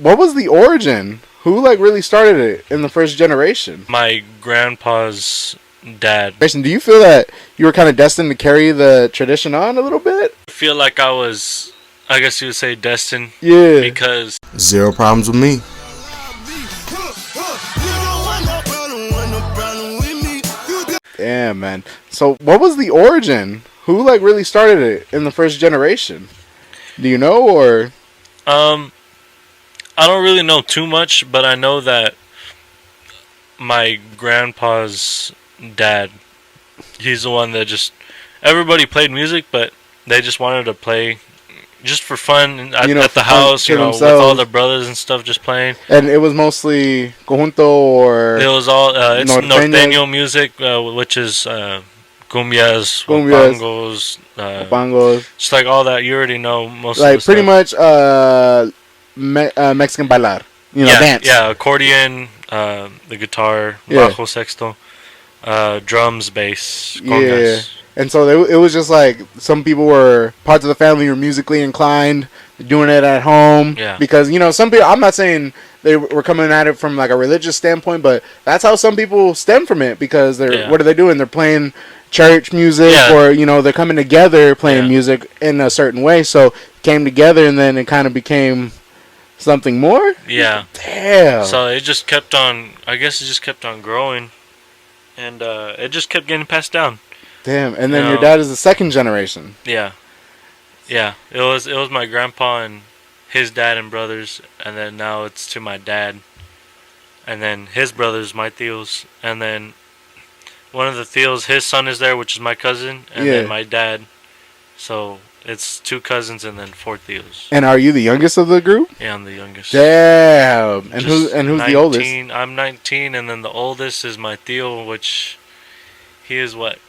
what was the origin? Who like really started it in the first generation? My grandpa's dad. Do you feel that you were kind of destined to carry the tradition on a little bit? I feel like I was, I guess you would say, destined. Yeah. Because zero problems with me. Damn, man. So what was the origin? Who like really started it in the first generation? Do you know, or? I don't really know too much, but I know that my grandpa's dad, he's the one that just, everybody played music, but they just wanted to play just for fun at the house, with all their brothers and stuff just playing. And it was mostly conjunto, or? It was all, it's norteño music, which is cumbias, pangos, just like all that. You already know most like of the pretty stuff. much Mexican bailar, dance. Yeah, accordion, the guitar, bajo, sexto, drums, bass, congas. Yeah. And so it was just like some people were parts of the family were musically inclined, doing it at home. Yeah. Because, some people, I'm not saying they were coming at it from like a religious standpoint, but that's how some people stem from it, because what are they doing? They're playing church music, or, they're coming together playing music in a certain way. So came together, and then it kind of became something more? Yeah. Damn. So it just kept on, I guess it just kept on growing, and it just kept getting passed down. Damn. And then your dad is the second generation. Yeah. Yeah. It was my grandpa and his dad and brothers, and then now it's to my dad, and then his brothers, my tios, and then one of the tios, his son is there, which is my cousin, and then my dad. So it's 2 cousins and then 4 tios. And are you the youngest of the group? Yeah, I'm the youngest. Damn. And who's 19, the oldest? I'm 19, and then the oldest is my tio, which he is what,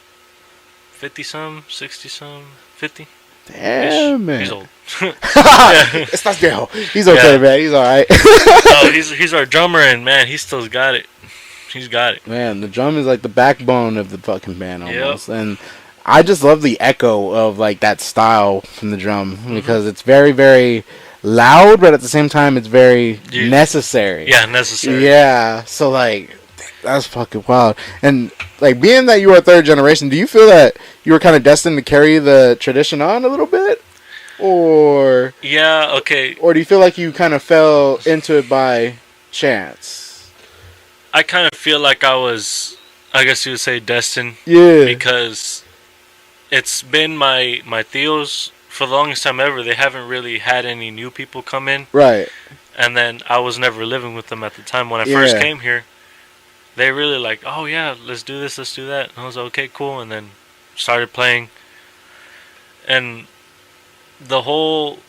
50-some, 60-some, 50? Damn, man. He's old. Estás viejo. He's okay, man. He's all right. No, he's our drummer, and man, he still got it. He's got it. Man, the drum is like the backbone of the fucking band almost. Yep. And I just love the echo of like that style from the drum, because it's very, very loud, but at the same time it's very necessary. Yeah, necessary. Yeah. So like, that's fucking wild. And like, being that you are third generation, do you feel that you were kind of destined to carry the tradition on a little bit? Or yeah, okay. Or do you feel like you kind of fell into it by chance? I kind of feel like I was, I guess you would say, destined. Yeah. Because it's been my tios for the longest time ever. They haven't really had any new people come in. Right. And then I was never living with them at the time. When I first came here, they really like, oh yeah, let's do this, let's do that. And I was like, okay, cool. And then started playing. And the whole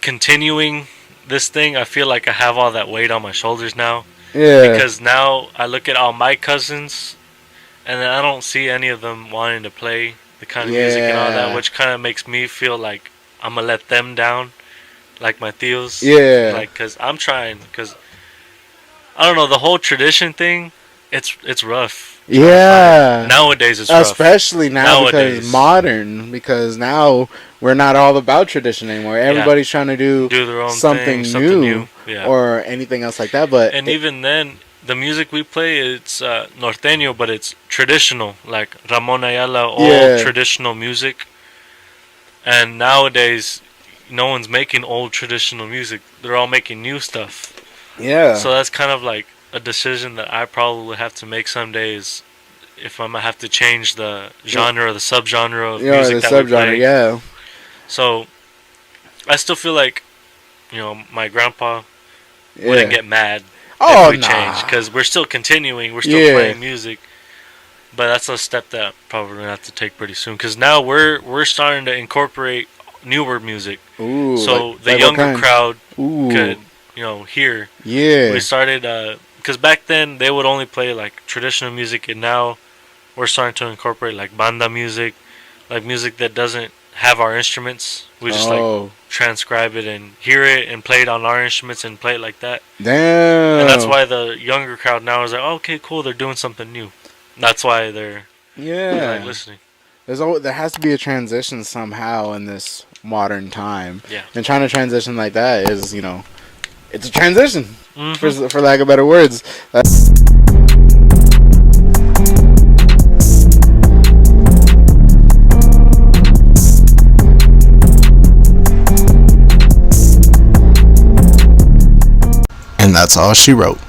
continuing this thing, I feel like I have all that weight on my shoulders now. Yeah. Because now I look at all my cousins, and then I don't see any of them wanting to play the kind of music and all that, which kind of makes me feel like I'm going to let them down, like my tios. Yeah. Like, because I'm trying, because, I don't know, the whole tradition thing, it's rough. Yeah. Nowadays it's rough. Especially now, because modern, because now we're not all about tradition anymore. Everybody's trying to do their own something new. Or anything else like that. But even then, the music we play, it's norteño, but it's traditional, like Ramon Ayala, old traditional music. And nowadays, no one's making old traditional music. They're all making new stuff. Yeah. So that's kind of like a decision that I probably have to make some days, if I'm gonna have to change the genre or the subgenre of music that we play. Yeah. So I still feel like, my grandpa wouldn't get mad if we change, because we're still continuing, we're still playing music. But that's a step that probably gonna have to take pretty soon, because now we're starting to incorporate newer music. Ooh, so the younger crowd could hear. Yeah. We started because back then they would only play like traditional music, and now we're starting to incorporate like banda music, like music that doesn't have our instruments. We just like transcribe it and hear it and play it on our instruments and play it like that. Damn. And that's why the younger crowd now is like, oh, okay, cool, they're doing something new. That's why they're like listening. There has to be a transition somehow in this modern time. Yeah. And trying to transition like that is, it's a transition, for lack of better words. And that's all she wrote.